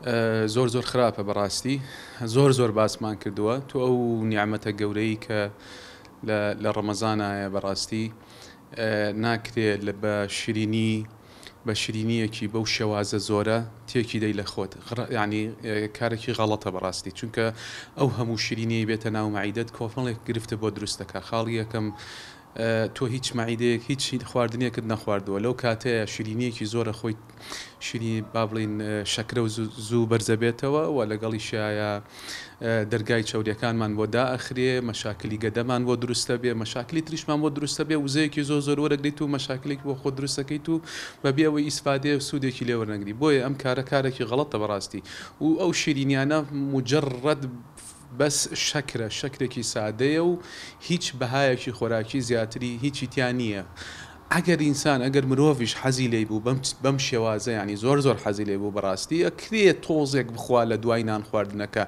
زۆر خراپە بەڕاستی زۆر باسمان کردووە تۆ ئەو نیعمەتە گەورەی کە لە ڕەمەزانایە بەڕاستی ناکرێت لە بە شیرینیەکی بەو شێوازە زۆرە تێکی دەی لە خۆت یعنی کارێکی غەڵەتە بەڕاستی چونکە ئەو هەموو شیرینی بێتە ناو مەعیدەت کۆفڵێک گرفتە بۆ دروستەکە خاڵی یەکەم تۆ هیچ مەعیدەیەک هیچ خواردنیەکت نەخواردووە لەو کاتەیە شیرینیەکی زۆرە خۆی شیری با بڵین شەکرە و زوو بەرزە بێتەوە و لەگەڵی شایە دەرگای چەودیەکانمان بۆ دائەخرێ مەشاکلی گەدەمان بۆ دروستە بێ مەشاکلی تریشمان بۆ دروستە بێ وزەیەکی زۆر وەرەگریت و مەشاکلێک بۆ خۆ دروستەکەیت و بەبێ ئەوەی ئیسفادێ و سوودێکی لێ وەرنەگری بۆیە ئەم کارێکی غەڵەتە بەڕاستی و ئەو شیرینیانە مجرد بەس شەکرێکی سادەیە و هیچ بەهایەکی خۆراکی زیاتری هیچی تیان نییە ئەگەر ئینسان ئەگەر مرۆڤیش حەزی لێی بوو بەم شێوازە ینی زۆر حەزی لێ بوو بەڕاستی ئەکرێت تۆزێک بخوا لە دوای نان خواردنەکە